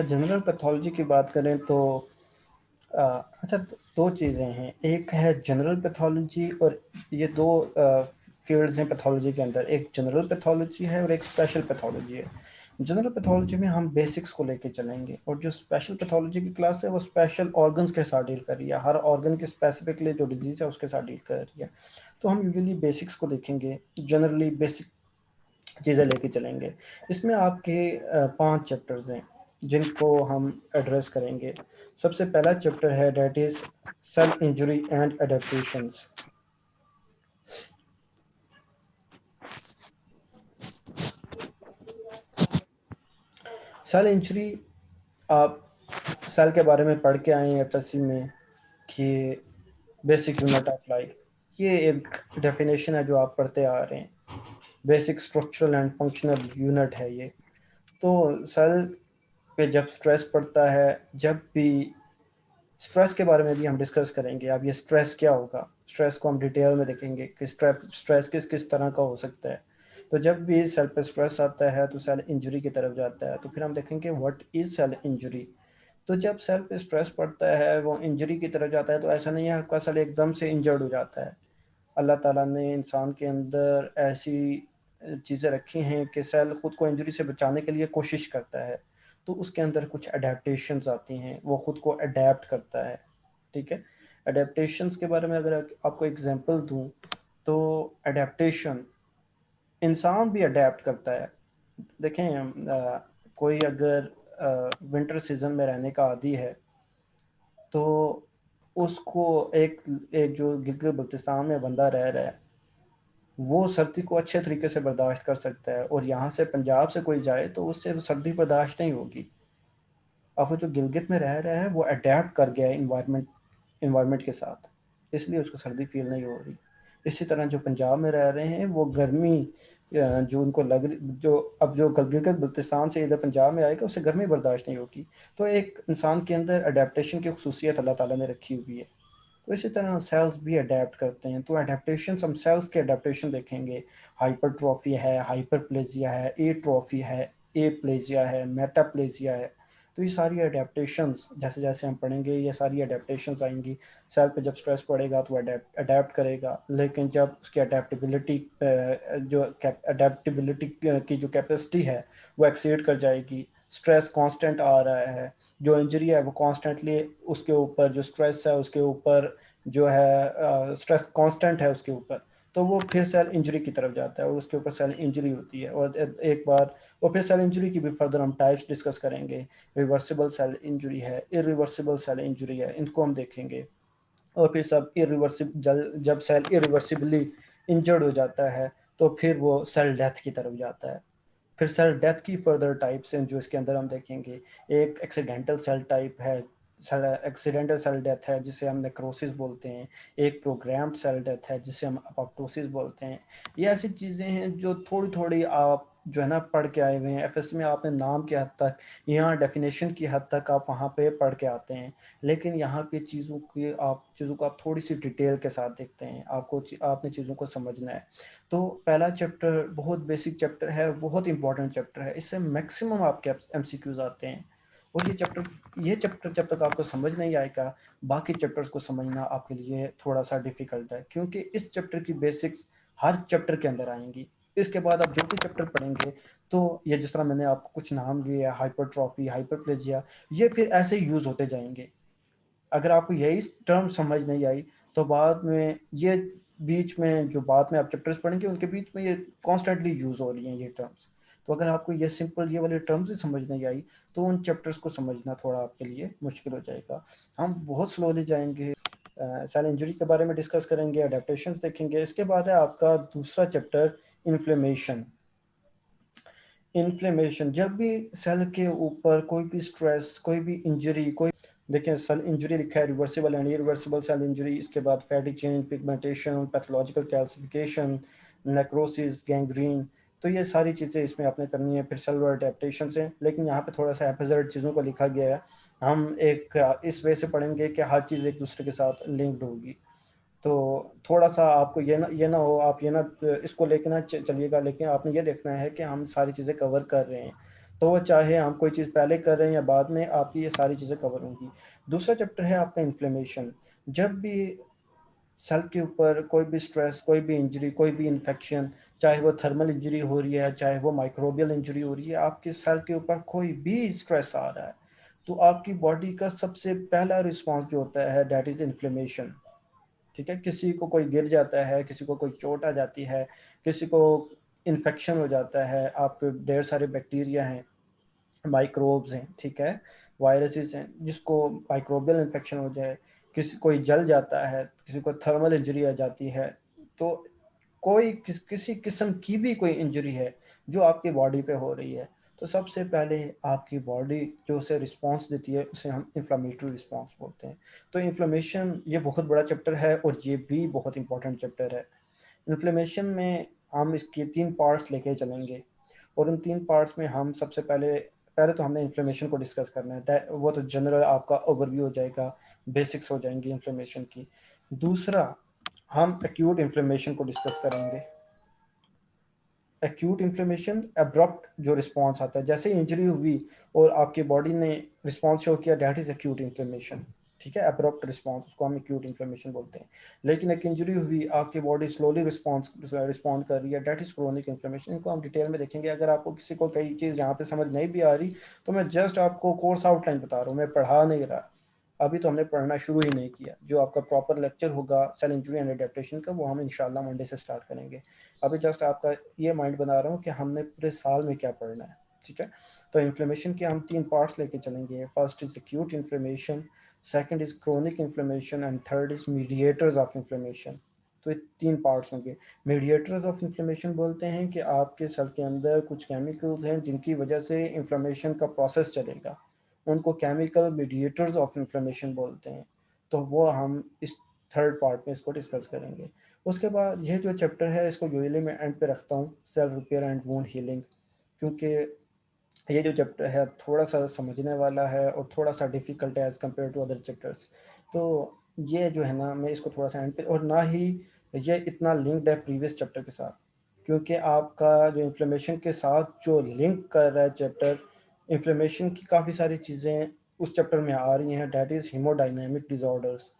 General pathology की बात करें तो अ, अच्छा, दो चीज़ें हैं। एक है जनरल पैथोलॉजी और ये दो फील्ड्स हैं पैथोलॉजी के अंदर। एक जनरल पैथोलॉजी है और एक स्पेशल पैथोलॉजी है। जनरल पैथोलॉजी में हम बेसिक्स को लेके चलेंगे और जो स्पेशल पैथोलॉजी की क्लास है वो स्पेशल ऑर्गन्स के साथ डील कर रही है, हर ऑर्गन के स्पेसिफिकली जो डिजीज़ है उसके साथ डील कर रही है। तो हम यूजुअली बेसिक्स को देखेंगे, जनरली बेसिक चीज़ें लेके चलेंगे। इसमें आपके 5 चैप्टर्स हैं जिनको हम एड्रेस करेंगे। सबसे पहला चैप्टर है that is cell injury and adaptations. Cell injury, आप सेल के बारे में पढ़ के आए हैं एफएससी में कि बेसिक यूनिट ऑफ लाइफ, ये एक डेफिनेशन है जो आप पढ़ते आ रहे हैं। Basic structural and functional unit है ये। तो सेल पे जब स्ट्रेस पड़ता है, जब भी स्ट्रेस के बारे में भी हम डिस्कस करेंगे। अब ये स्ट्रेस क्या होगा, स्ट्रेस को हम डिटेल में देखेंगे कि स्ट्रेस किस किस तरह का हो सकता है। तो जब भी सेल पे स्ट्रेस आता है तो सेल इंजरी की तरफ जाता है। तो फिर हम देखेंगे व्हाट इज सेल इंजरी। तो जब सेल पे स्ट्रेस पड़ता है वो इंजरी की तरफ जाता है, तो ऐसा नहीं है आपका सेल एकदम से इंजर्ड हो जाता है। अल्लाह ताला ने इंसान के अंदर ऐसी चीज़ें रखी हैं कि सेल खुद को इंजरी से बचाने के लिए कोशिश करता है। तो उसके अंदर कुछ अडेप्टेशंस आती हैं, वो खुद को अडेप्ट करता है। ठीक है। अडेप्टेशंस के बारे में अगर आपको एग्जांपल दूं तो अडेप्टेशन, इंसान भी अडेप्ट करता है। देखें कोई अगर विंटर सीजन में रहने का आदी है तो उसको एक एक जो गिलगित बल्तिस्तान में बंदा रह रहा है वो सर्दी को अच्छे तरीके से बर्दाश्त कर सकता है, और यहाँ से पंजाब से कोई जाए तो उससे सर्दी बर्दाश्त नहीं होगी। अब वो जो गिलगित में रह रहा है वो अडेप्ट कर गया है इन्वायरमेंट के साथ, इसलिए उसको सर्दी फील नहीं हो रही। इसी तरह जो पंजाब में रह रहे हैं वो गर्मी जो उनको लग रही, जो अब जो गिलगित बल्तिस्तान से इधर पंजाब में आएगा उससे गर्मी बर्दाश्त नहीं होगी। तो एक इंसान के अंदर अडेप्टेशन की खसूसियत अल्लाह ताला ने रखी हुई है। तो इसी तरह सेल्स भी अडेप्ट करते हैं। तो अडेप्टेशन, हम सेल्स के अडेप्टेशन देखेंगे। हाइपरट्रॉफी है, हाइपरप्लेजिया है, एट्रॉफी है, एप्लेजिया है, मेटाप्लेजिया है। तो ये सारी अडेप्टेशंस जैसे जैसे हम पढ़ेंगे ये सारी अडेप्टेशंस आएंगी। सेल पे जब स्ट्रेस पड़ेगा तो अडेप्ट करेगा, लेकिन जब उसकी अडेप्टेबिलिटी जो अडेप्टेबिलिटी की जो कैपेसिटी है वो एक्सीड कर जाएगी, स्ट्रेस कांस्टेंट आ रहा है, जो इंजरी है वो कॉन्स्टेंटली उसके ऊपर, जो स्ट्रेस है उसके ऊपर जो है स्ट्रेस कांस्टेंट है उसके ऊपर, तो वो फिर सेल इंजरी की तरफ जाता है और उसके ऊपर सेल इंजरी होती है। और एक बार और फिर सेल इंजरी की भी फर्दर हम टाइप्स डिस्कस करेंगे। रिवर्सिबल सेल इंजरी है, इरिवर्सिबल सेल इंजरी है, इनको हम देखेंगे। और फिर सब इरिवर्सिबल, जब सेल इरिवर्सिबली इंजर्ड हो जाता है तो फिर वो सेल डेथ की तरफ जाता है। फिर सेल डेथ की फर्दर टाइप्स हैं जो इसके अंदर हम देखेंगे। एक एक्सीडेंटल सेल टाइप है, सेल एक्सीडेंटल सेल डेथ है जिसे हम नेक्रोसिस बोलते हैं। एक प्रोग्राम्ड सेल डेथ है जिसे हम अपोप्टोसिस बोलते हैं। ये ऐसी चीज़ें हैं जो थोड़ी थोड़ी आप जो है ना पढ़ के आए हुए हैं एफएस में। आपने नाम की हद तक, यहाँ डेफिनेशन की हद तक आप वहाँ पे पढ़ के आते हैं, लेकिन यहाँ पे चीज़ों को आप थोड़ी सी डिटेल के साथ देखते हैं। आपने चीज़ों को समझना है। तो पहला चैप्टर बहुत बेसिक चैप्टर है, बहुत इंपॉर्टेंट चैप्टर है, इससे मैक्सिमम आपके एमसीक्यूज आते हैं। और ये चैप्टर जब तक आपको समझ नहीं आएगा बाकी चैप्टर्स को समझना आपके लिए थोड़ा सा डिफिकल्ट है, क्योंकि इस चैप्टर की बेसिक्स हर चैप्टर के अंदर आएंगी। इसके बाद आप जो भी चैप्टर पढ़ेंगे तो ये जिस तरह मैंने आपको कुछ नाम दिए, हाइपरट्रॉफी, हाइपरप्लेजिया, ये फिर ऐसे यूज होते जाएंगे। अगर आपको यही टर्म समझ नहीं आई तो बाद में ये बीच में जो बाद में आप चैप्टर्स पढ़ेंगे उनके बीच में ये कॉन्स्टेंटली यूज हो रही हैं ये टर्म्स। तो अगर आपको ये सिंपल ये वाले टर्म्स ही समझ नहीं आई तो उन चैप्टर्स को समझना थोड़ा आपके लिए मुश्किल हो जाएगा। हम बहुत स्लोली जाएंगे, सेल इंजरी के बारे में डिस्कस करेंगे, अडेप्टेशंस देखेंगे। इसके बाद है आपका दूसरा चैप्टर, इन्फ्लेमेशन। इन्फ्लेमेशन, जब भी सेल के ऊपर कोई भी स्ट्रेस, कोई भी इंजरी, कोई, देखें सेल इंजरी लिखा है reversible and irreversible cell injury, इसके बाद fatty change, pigmentation, pathological calcification, necrosis, gangrene. तो ये सारी चीज़ें इसमें आपने करनी है। फिर सेलुलर अडेप्टेशन है, लेकिन यहाँ पे थोड़ा सा एपिसोड चीज़ों को लिखा गया है। हम एक इस वे से पढ़ेंगे कि हर चीज़ एक दूसरे के साथ लिंक्ड होगी। तो थोड़ा सा आपको ये ना हो, आप ये ना इसको लेके ना चलिएगा, लेकिन आपने ये देखना है कि हम सारी चीज़ें कवर कर रहे हैं। तो वो चाहे हम कोई चीज़ पहले कर रहे हैं या बाद में, आपकी ये सारी चीज़ें कवर होंगी। दूसरा चैप्टर है आपका इन्फ्लेमेशन। जब भी सेल के ऊपर कोई भी स्ट्रेस, कोई भी इंजरी, कोई भी इन्फेक्शन, चाहे वो थर्मल इंजरी हो रही है, चाहे वो माइक्रोबियल इंजरी हो रही है, आपके सेल के ऊपर कोई भी स्ट्रेस आ रहा है, तो आपकी बॉडी का सबसे पहला रिस्पॉन्स जो होता है दैट इज़ इन्फ्लेमेशन। ठीक है, किसी को कोई गिर जाता है, किसी को कोई चोट आ जाती है, किसी को इन्फेक्शन हो जाता है, आपके ढेर सारे बैक्टीरिया हैं, माइक्रोब्स हैं, ठीक है, वायरसेस हैं, जिसको माइक्रोबियल इन्फेक्शन हो जाए, किसी कोई जल जाता है, किसी को थर्मल इंजरी आ जाती है, तो किसी किस्म की भी कोई इंजरी है जो आपकी बॉडी पे हो रही है, तो सबसे पहले आपकी बॉडी जो उसे रिस्पॉन्स देती है उसे हम इन्फ्लामेटरी रिस्पॉन्स बोलते हैं। तो इन्फ्लेमेशन ये बहुत बड़ा चैप्टर है और ये भी बहुत इंपॉर्टेंट चैप्टर है। इन्फ्लेमेशन में हम इसके 3 पार्ट्स लेके चलेंगे और उन 3 पार्ट्स में हम सबसे पहले पहले तो हमने इन्फ्लेमेशन को डिस्कस करना है, वो तो जनरल आपका ओवरव्यू हो जाएगा, बेसिक्स हो जाएंगी इन्फ्लेमेशन की। दूसरा, हम एक्यूट इन्फ्लेमेशन को डिस्कस करेंगे। एक्यूट इन्फ्लेमेशन अब्रप्ट जो रिस्पॉन्स आता है, जैसे इंजरी हुई और आपकी बॉडी ने रिस्पॉन्स शो किया, दैट इज एक्यूट इन्फ्लेमेशन। ठीक है, अब्रप्ट रिस्पॉन्स, उसको हम एक्यूट इन्फ्लेमेशन बोलते हैं। लेकिन एक इंजरी हुई, आपकी बॉडी स्लोली रिस्पॉन्ड कर रही है, दैट इज क्रोनिक इन्फ्लेमेशन। इनको हम डिटेल में देखेंगे। अगर आपको किसी को कई चीज़ यहाँ पे समझ नहीं भी आ रही, तो मैं जस्ट आपको कोर्स आउटलाइन बता रहा हूँ, मैं पढ़ा नहीं रहा। अभी तो हमने पढ़ना शुरू ही नहीं किया। जो आपका प्रॉपर लेक्चर होगा सेल इंजरी एंड एडेप्टेशन का, वो हम इंशाल्लाह मंडे से स्टार्ट करेंगे। अभी जस्ट आपका ये माइंड बना रहा हूँ कि हमने पूरे साल में क्या पढ़ना है। ठीक है, तो इन्फ्लेमेशन के हम 3 पार्ट्स लेके चलेंगे। First is acute inflammation, second is chronic inflammation and third is mediators of inflammation. तो ये 3 पार्ट्स होंगे। मीडिएटर्स ऑफ इन्फ्लेमेशन बोलते हैं कि आपके सेल के अंदर कुछ केमिकल्स हैं जिनकी वजह से इन्फ्लेमेशन का प्रोसेस चलेगा, उनको केमिकल मीडिएटर्स ऑफ इन्फ्लेमेशन बोलते हैं। तो वो हम इस थर्ड पार्ट में इसको डिस्कस करेंगे। उसके बाद ये जो चैप्टर है इसको यूजुअली मैं एंड पे रखता हूँ, cell repair and wound healing, क्योंकि ये जो चैप्टर है थोड़ा सा समझने वाला है और थोड़ा सा डिफ़िकल्ट है as compare to other chapters. तो ये जो है ना, मैं इसको थोड़ा सा एंड पे, और ना ही ये इतना लिंक्ड है प्रीवियस चैप्टर के साथ, क्योंकि आपका जो इन्फ्लेमेशन के साथ जो लिंक कर रहा है चैप्टर, इन्फ्लेमेशन की काफ़ी सारी चीज़ें उस चैप्टर में आ रही हैं, डैट इज़ हीमोडायनेमिक डिसऑर्डर्स।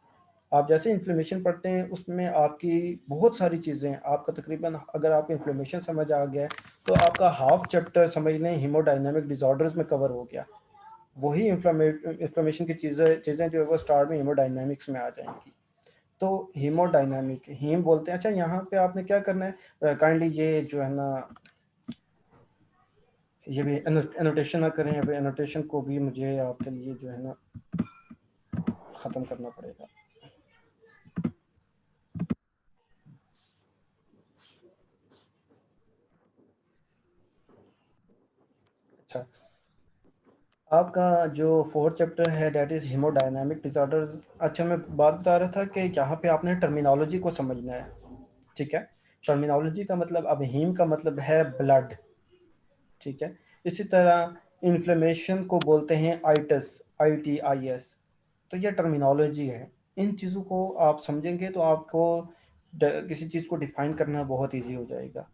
आप जैसे इन्फ्लेमेशन पढ़ते हैं उसमें आपकी बहुत सारी चीज़ें, आपका तकरीबन अगर आपको इन्फ्लेमेशन समझ आ गया है तो आपका हाफ चैप्टर समझ लें हीमोडायनेमिक डिसऑर्डर्स में कवर हो गया। वही इन्फ्लेमेशन की चीज़ें चीज़ें जो है वो स्टार्ट में हीमोडायनेमिक्स में आ जाएंगी। तो हीमोडायनेमिक हीम बोलते हैं। अच्छा, यहाँ पे आपने क्या करना है, काइंडली ये जो है ना, ये भी एनोटेशन ना करें, अभी एनोटेशन को भी मुझे आपके लिए जो है ना ख़त्म करना पड़ेगा। अच्छा, आपका जो फोर्थ चैप्टर है दैट इज़ हीमोडायनामिक डिसऑर्डर्स। अच्छा, मैं बात बता रहा था कि यहाँ पे आपने टर्मिनोलॉजी को समझना है। ठीक है, टर्मिनोलॉजी का मतलब, अब हीम का मतलब है ब्लड। ठीक है, इसी तरह इन्फ्लेमेशन को बोलते हैं आइटस, ITIS। तो ये टर्मिनोलॉजी है। इन चीज़ों को आप समझेंगे तो आपको किसी चीज़ को डिफाइन करना बहुत ईजी हो जाएगा।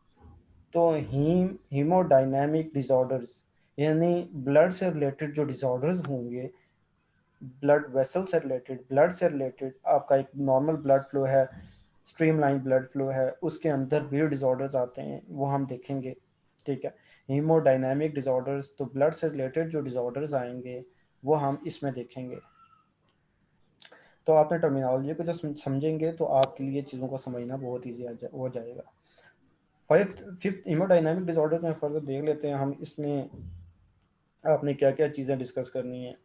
तो हीमोडायनामिक डिसऑर्डर्स यानी ब्लड से रिलेटेड जो डिसऑर्डर्स होंगे, ब्लड से रिलेटेड आपका एक नॉर्मल ब्लड फ्लो है, स्ट्रीमलाइन ब्लड फ्लो है, उसके अंदर भी डिसऑर्डर्स आते हैं, वो हम देखेंगे। ठीक है, हीमोडायनामिक डिसऑर्डर्स, तो ब्लड से रिलेटेड जो डिसऑर्डर्स आएंगे वो हम इसमें देखेंगे। तो आपने टर्मिनोलॉजी को जब समझेंगे तो आपके लिए चीज़ों को समझना बहुत ईजी हो जाएगा। फिफ्थ हीमोडायनामिक डिसऑर्डर में फर्दर देख लेते हैं हम, इसमें आपने क्या क्या चीज़ें डिस्कस करनी है।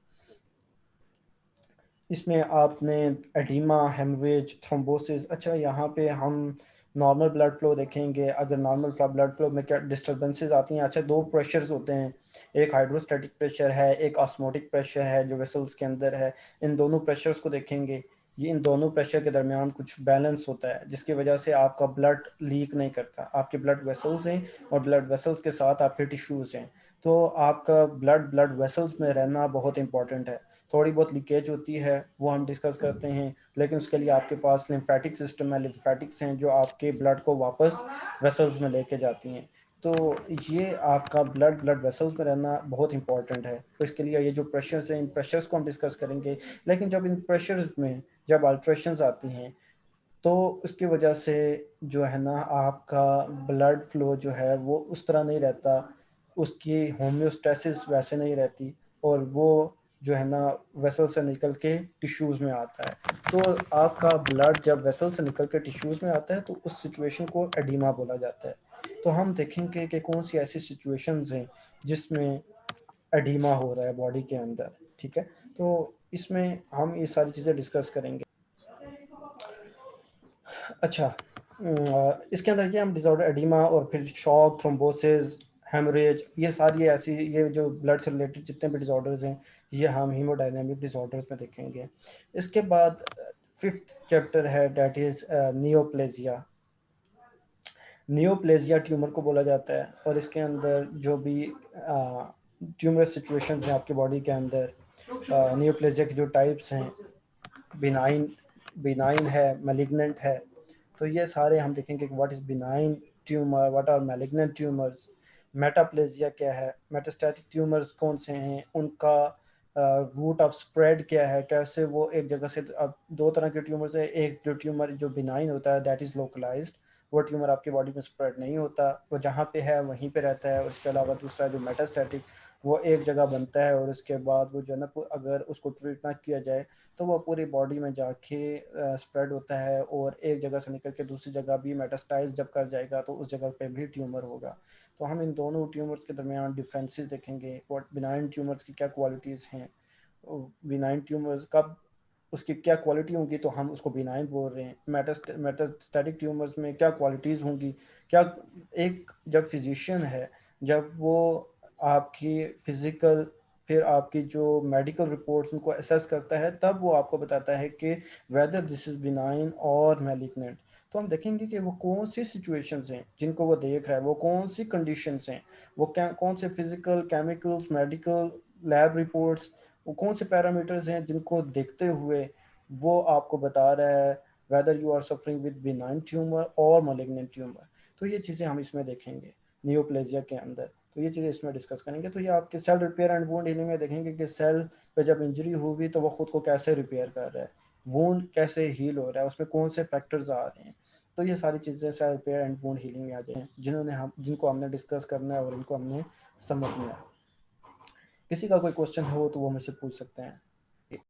इसमें आपने एडिमा, हेमरेज, थ्रोम्बोसिस। अच्छा, यहाँ पे हम नॉर्मल ब्लड फ्लो देखेंगे। अगर नॉर्मल ब्लड फ्लो में क्या डिस्टर्बेंसेस आती हैं। अच्छा, दो प्रेशर्स होते हैं, एक हाइड्रोस्टैटिक प्रेशर है, एक ऑस्मोटिक प्रेशर है जो वेसल्स के अंदर है। इन दोनों प्रेशर्स को देखेंगे। ये इन दोनों प्रेशर के दरमियान कुछ बैलेंस होता है जिसकी वजह से आपका ब्लड लीक नहीं करता। आपके ब्लड वेसल्स हैं और ब्लड वेसल्स के साथ आपके टिश्यूज़ हैं, तो आपका ब्लड वेसल्स में रहना बहुत इंपॉर्टेंट है। थोड़ी बहुत लीकेज होती है वो हम डिस्कस करते हैं, लेकिन उसके लिए आपके पास लिम्फेटिक सिस्टम है, लिम्फेटिक्स हैं जो आपके ब्लड को वापस वेसल्स में लेके जाती हैं। तो ये आपका ब्लड वेसल्स में रहना बहुत इंपॉर्टेंट है। तो इसके लिए ये जो प्रेशर्स हैं, इन प्रेशर्स को हम डिस्कस करेंगे। लेकिन जब इन प्रेशर्स में जब अल्ट्रेशंस आती हैं, तो उसकी वजह से जो है ना आपका ब्लड फ्लो जो है वो उस तरह नहीं रहता, उसकी होम्योस्टेसिस वैसे नहीं रहती, और वो जो है ना वेसल से निकल के टिश्यूज़ में आता है। तो आपका ब्लड जब वेसल से निकल के टिश्यूज़ में आता है तो उस सिचुएशन को एडिमा बोला जाता है। तो हम देखेंगे कि कौन सी ऐसी सिचुएशंस हैं जिसमें एडिमा हो रहा है बॉडी के अंदर, ठीक है? तो इसमें हम ये सारी चीज़ें डिस्कस करेंगे। अच्छा, इसके अंदर ये हम डिसऑर्डर एडिमा और फिर शॉक, थ्रोम्बोसिस, हेमरेज, ये सारी ऐसी ये जो ब्लड से रिलेटेड जितने भी डिसऑर्डर्स हैं ये हम हीमोडायनामिक डिसऑर्डर्स में देखेंगे। इसके बाद फिफ्थ चैप्टर है, that is neoplasia. Neoplasia tumour को बोला जाता है, और इसके अंदर जो भी ट्यूमर सिचुएशंस हैं आपकी बॉडी के अंदर, नियोप्लेजिया के जो टाइप्स हैं, बिनाइन बिनाइन है, मैलिग्नेंट है। तो ये सारे हम देखेंगे कि what is benign tumour, what are malignant tumours, metaplasia क्या है, मेटास्टैटिक ट्यूमर्स कौन से हैं, उनका रूट ऑफ स्प्रेड क्या है, कैसे वो एक जगह से, अब दो तरह के ट्यूमर्स है। एक जो ट्यूमर जो बिनाइन होता है दैट इज़ लोकलाइज्ड, वो ट्यूमर आपकी बॉडी में स्प्रेड नहीं होता, वो जहाँ पे है वहीं पे रहता है। और इसके अलावा दूसरा जो मेटास्टैटिक, वो एक जगह बनता है और उसके बाद वो जो है ना अगर उसको ट्रीट ना किया जाए तो वो पूरी बॉडी में जाके स्प्रेड होता है, और एक जगह से निकल के दूसरी जगह भी मेटास्टाइज जब कर जाएगा तो उस जगह पे भी ट्यूमर होगा। तो हम इन दोनों ट्यूमर्स के दरमियान डिफरेंसेस देखेंगे, और बिनाइन ट्यूमर्स की क्या क्वालिटीज़ हैं, बिनाइन ट्यूमर्स कब उसकी क्या क्वालिटी होंगी तो हम उसको बिनाइन बोल रहे हैं, मेटास्टैटिक ट्यूमर्स में क्या क्वालिटीज़ होंगी, क्या एक जब फिजिशियन है, जब वो आपकी फिजिकल, फिर आपकी जो मेडिकल रिपोर्ट्स उनको असेस करता है, तब वो आपको बताता है कि वेदर दिस इज़ बिनाइन और मैलिग्नेंट। तो हम देखेंगे कि वो कौन सी सिचुएशंस हैं जिनको वो देख रहा है, वो कौन सी कंडीशंस हैं, वो क्या कौन से physical, chemicals, medical, lab reports, वो कौन से पैरामीटर्स हैं जिनको देखते हुए वो आपको बता रहा है whether you are suffering with benign tumour और मलिग्नेंट ट्यूमर। तो ये चीज़ें हम इसमें देखेंगे नियोप्लेजिया के अंदर। तो ये चीज़ें इसमें डिस्कस करेंगे। तो ये आपके cell repair and wound healing में देखेंगे कि सेल पे जब इंजरी हुई तो वो खुद को कैसे रिपेयर कर रहा है, वुंड कैसे हील हो रहा है, उसमें कौन से फैक्टर्स आ रहे हैं। तो ये सारी चीज़ें cell repair and wound healing में आ जाए जिनको हमने डिस्कस करना है और इनको हमने समझना है। किसी का कोई क्वेश्चन हो तो वो मुझसे पूछ सकते हैं।